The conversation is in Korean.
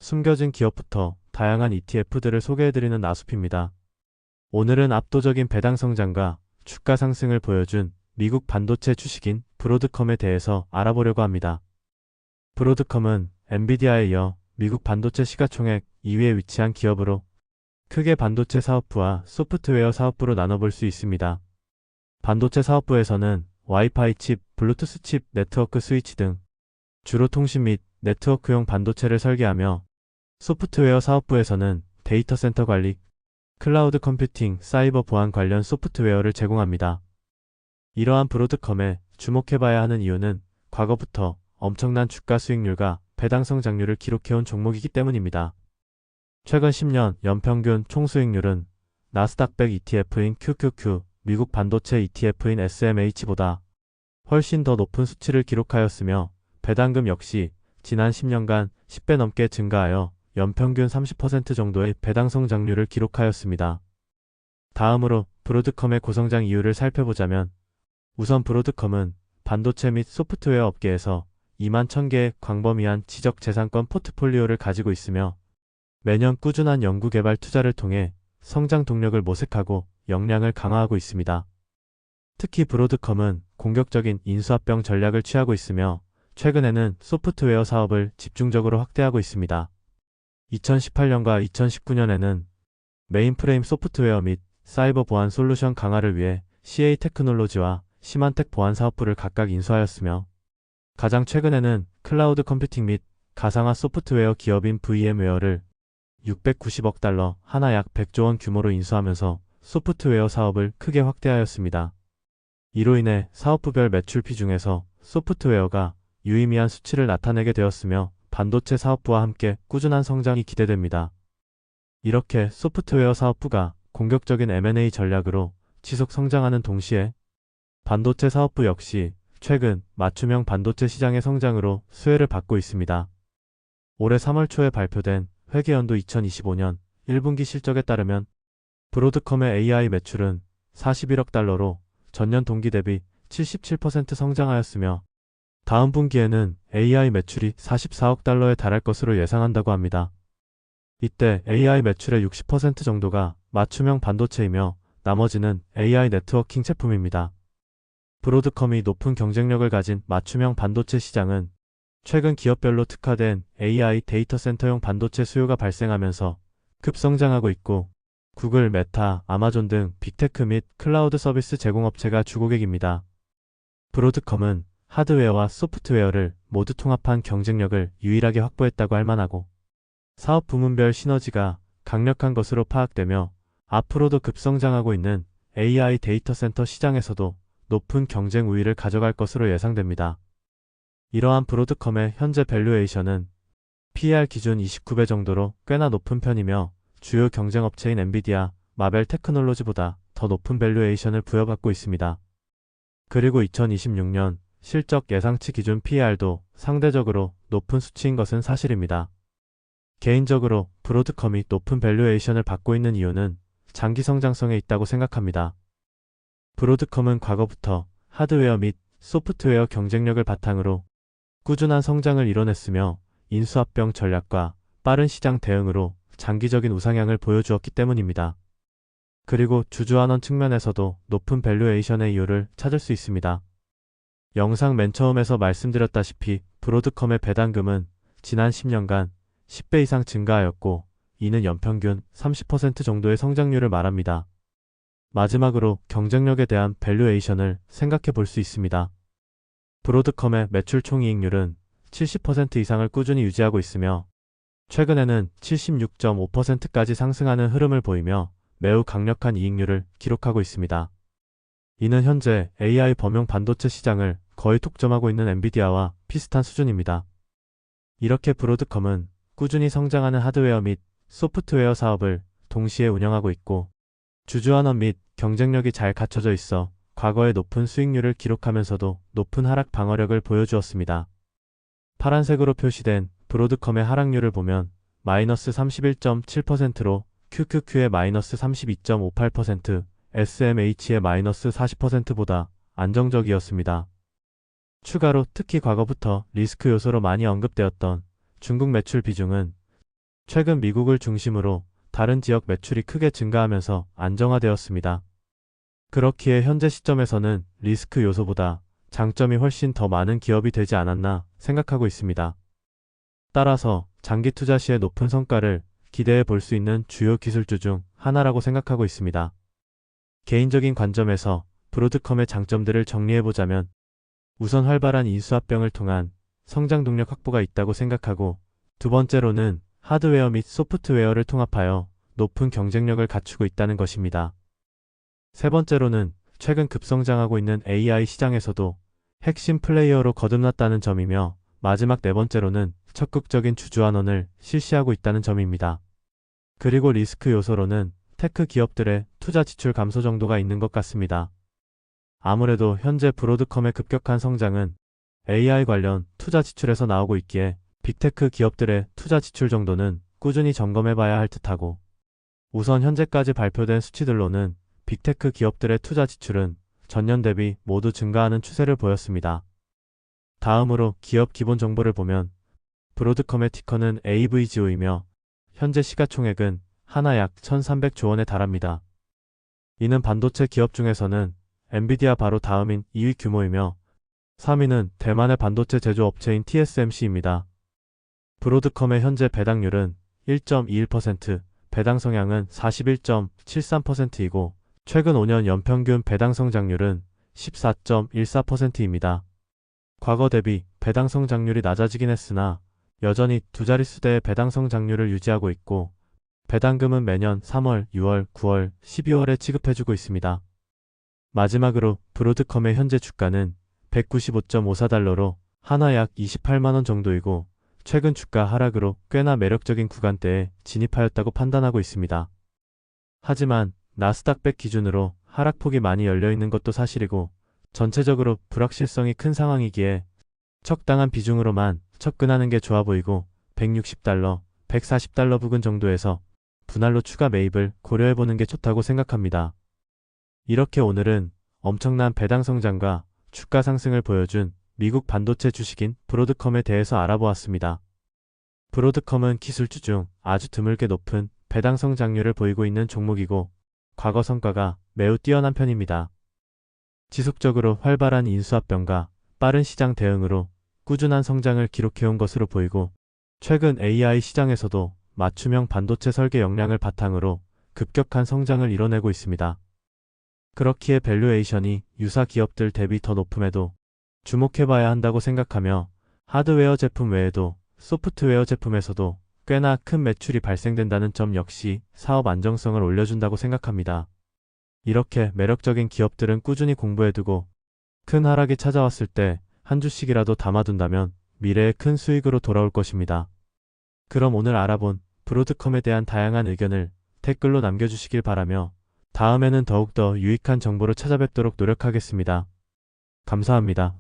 숨겨진 기업부터 다양한 ETF들을 소개해드리는 나숲입니다. 오늘은 압도적인 배당 성장과 주가 상승을 보여준 미국 반도체 주식인 브로드컴에 대해서 알아보려고 합니다. 브로드컴은 엔비디아에 이어 미국 반도체 시가총액 2위에 위치한 기업으로 크게 반도체 사업부와 소프트웨어 사업부로 나눠볼 수 있습니다. 반도체 사업부에서는 와이파이 칩, 블루투스 칩, 네트워크 스위치 등 주로 통신 및 네트워크용 반도체를 설계하며 소프트웨어 사업부에서는 데이터 센터 관리, 클라우드 컴퓨팅, 사이버 보안 관련 소프트웨어를 제공합니다. 이러한 브로드컴에 주목해봐야 하는 이유는 과거부터 엄청난 주가 수익률과 배당 성장률을 기록해온 종목이기 때문입니다. 최근 10년 연평균 총수익률은 나스닥 100 ETF인 QQQ, 미국 반도체 ETF인 SMH보다 훨씬 더 높은 수치를 기록하였으며 배당금 역시 지난 10년간 10배 넘게 증가하여 연평균 30% 정도의 배당 성장률을 기록하였습니다. 다음으로 브로드컴의 고성장 이유를 살펴보자면 우선 브로드컴은 반도체 및 소프트웨어 업계에서 2만 1000개의 광범위한 지적재산권 포트폴리오를 가지고 있으며 매년 꾸준한 연구개발 투자를 통해 성장 동력을 모색하고 역량을 강화하고 있습니다. 특히 브로드컴은 공격적인 인수합병 전략을 취하고 있으며 최근에는 소프트웨어 사업을 집중적으로 확대하고 있습니다. 2018년과 2019년에는 메인프레임 소프트웨어 및 사이버 보안 솔루션 강화를 위해 CA 테크놀로지와 시만텍 보안 사업부를 각각 인수하였으며 가장 최근에는 클라우드 컴퓨팅 및 가상화 소프트웨어 기업인 VM웨어를 690억 달러, 하나 약 100조 원 규모로 인수하면서 소프트웨어 사업을 크게 확대하였습니다. 이로 인해 사업부별 매출피 중에서 소프트웨어가 유의미한 수치를 나타내게 되었으며 반도체 사업부와 함께 꾸준한 성장이 기대됩니다. 이렇게 소프트웨어 사업부가 공격적인 M&A 전략으로 지속 성장하는 동시에 반도체 사업부 역시 최근 맞춤형 반도체 시장의 성장으로 수혜를 받고 있습니다. 올해 3월 초에 발표된 회계연도 2025년 1분기 실적에 따르면 브로드컴의 AI 매출은 41억 달러로 전년 동기 대비 77% 성장하였으며 다음 분기에는 AI 매출이 44억 달러에 달할 것으로 예상한다고 합니다. 이때 AI 매출의 60% 정도가 맞춤형 반도체이며 나머지는 AI 네트워킹 제품입니다. 브로드컴이 높은 경쟁력을 가진 맞춤형 반도체 시장은 최근 기업별로 특화된 AI 데이터 센터용 반도체 수요가 발생하면서 급성장하고 있고 구글, 메타, 아마존 등 빅테크 및 클라우드 서비스 제공업체가 주고객입니다. 브로드컴은 하드웨어와 소프트웨어를 모두 통합한 경쟁력을 유일하게 확보했다고 할 만하고 사업 부문별 시너지가 강력한 것으로 파악되며 앞으로도 급성장하고 있는 AI 데이터 센터 시장에서도 높은 경쟁 우위를 가져갈 것으로 예상됩니다. 이러한 브로드컴의 현재 밸류에이션은 PER 기준 29배 정도로 꽤나 높은 편이며 주요 경쟁업체인 엔비디아, 마벨 테크놀로지보다 더 높은 밸류에이션을 부여받고 있습니다. 그리고 2026년 실적 예상치 기준 PER도 상대적으로 높은 수치인 것은 사실입니다. 개인적으로 브로드컴이 높은 밸류에이션을 받고 있는 이유는 장기 성장성에 있다고 생각합니다. 브로드컴은 과거부터 하드웨어 및 소프트웨어 경쟁력을 바탕으로 꾸준한 성장을 이뤄냈으며 인수합병 전략과 빠른 시장 대응으로 장기적인 우상향을 보여주었기 때문입니다. 그리고 주주환원 측면에서도 높은 밸류에이션의 이유를 찾을 수 있습니다. 영상 맨 처음에서 말씀드렸다시피 브로드컴의 배당금은 지난 10년간 10배 이상 증가하였고 이는 연평균 30% 정도의 성장률을 말합니다. 마지막으로 경쟁력에 대한 밸류에이션을 생각해 볼 수 있습니다. 브로드컴의 매출 총이익률은 70% 이상을 꾸준히 유지하고 있으며 최근에는 76.5%까지 상승하는 흐름을 보이며 매우 강력한 이익률을 기록하고 있습니다. 이는 현재 AI 범용 반도체 시장을 거의 독점하고 있는 엔비디아와 비슷한 수준입니다. 이렇게 브로드컴은 꾸준히 성장하는 하드웨어 및 소프트웨어 사업을 동시에 운영하고 있고 주주환원 및 경쟁력이 잘 갖춰져 있어 과거에 높은 수익률을 기록하면서도 높은 하락 방어력을 보여주었습니다. 파란색으로 표시된 브로드컴의 하락률을 보면 마이너스 31.7%로 QQQ의 마이너스 32.58%, SMH의 마이너스 40%보다 안정적이었습니다. 추가로 특히 과거부터 리스크 요소로 많이 언급되었던 중국 매출 비중은 최근 미국을 중심으로 다른 지역 매출이 크게 증가하면서 안정화되었습니다. 그렇기에 현재 시점에서는 리스크 요소보다 장점이 훨씬 더 많은 기업이 되지 않았나 생각하고 있습니다. 따라서 장기 투자 시에 높은 성과를 기대해 볼 수 있는 주요 기술주 중 하나라고 생각하고 있습니다. 개인적인 관점에서 브로드컴의 장점들을 정리해 보자면 우선 활발한 인수합병을 통한 성장 동력 확보가 있다고 생각하고, 두 번째로는 하드웨어 및 소프트웨어를 통합하여 높은 경쟁력을 갖추고 있다는 것입니다. 세 번째로는 최근 급성장하고 있는 AI 시장에서도 핵심 플레이어로 거듭났다는 점이며, 마지막 네 번째로는 적극적인 주주환원을 실시하고 있다는 점입니다. 그리고 리스크 요소로는 테크 기업들의 투자 지출 감소 정도가 있는 것 같습니다. 아무래도 현재 브로드컴의 급격한 성장은 AI 관련 투자 지출에서 나오고 있기에 빅테크 기업들의 투자 지출 정도는 꾸준히 점검해 봐야 할 듯하고, 우선 현재까지 발표된 수치들로는 빅테크 기업들의 투자 지출은 전년 대비 모두 증가하는 추세를 보였습니다. 다음으로 기업 기본 정보를 보면 브로드컴의 티커는 AVGO이며 현재 시가총액은 하나 약 1,300조 원에 달합니다. 이는 반도체 기업 중에서는 엔비디아 바로 다음인 2위 규모이며 3위는 대만의 반도체 제조업체인 TSMC입니다. 브로드컴의 현재 배당률은 1.21%, 배당 성향은 41.73%이고 최근 5년 연평균 배당 성장률은 14.14%입니다. 과거 대비 배당 성장률이 낮아지긴 했으나 여전히 두 자릿수대의 배당 성장률을 유지하고 있고, 배당금은 매년 3월, 6월, 9월, 12월에 지급해주고 있습니다. 마지막으로 브로드컴의 현재 주가는 195.54달러로 하나 약 28만원 정도이고, 최근 주가 하락으로 꽤나 매력적인 구간대에 진입하였다고 판단하고 있습니다. 하지만 나스닥 100 기준으로 하락폭이 많이 열려있는 것도 사실이고, 전체적으로 불확실성이 큰 상황이기에 적당한 비중으로만 접근하는 게 좋아 보이고, 160달러, 140달러 부근 정도에서 분할로 추가 매입을 고려해보는 게 좋다고 생각합니다. 이렇게 오늘은 엄청난 배당 성장과 주가 상승을 보여준 미국 반도체 주식인 브로드컴에 대해서 알아보았습니다. 브로드컴은 기술주 중 아주 드물게 높은 배당 성장률을 보이고 있는 종목이고, 과거 성과가 매우 뛰어난 편입니다. 지속적으로 활발한 인수합병과 빠른 시장 대응으로 꾸준한 성장을 기록해온 것으로 보이고, 최근 AI 시장에서도 맞춤형 반도체 설계 역량을 바탕으로 급격한 성장을 이뤄내고 있습니다. 그렇기에 밸류에이션이 유사 기업들 대비 더 높음에도 주목해봐야 한다고 생각하며, 하드웨어 제품 외에도 소프트웨어 제품에서도 꽤나 큰 매출이 발생된다는 점 역시 사업 안정성을 올려준다고 생각합니다. 이렇게 매력적인 기업들은 꾸준히 공부해두고 큰 하락이 찾아왔을 때 한 주씩이라도 담아둔다면 미래에 큰 수익으로 돌아올 것입니다. 그럼 오늘 알아본 브로드컴에 대한 다양한 의견을 댓글로 남겨주시길 바라며, 다음에는 더욱더 유익한 정보로 찾아뵙도록 노력하겠습니다. 감사합니다.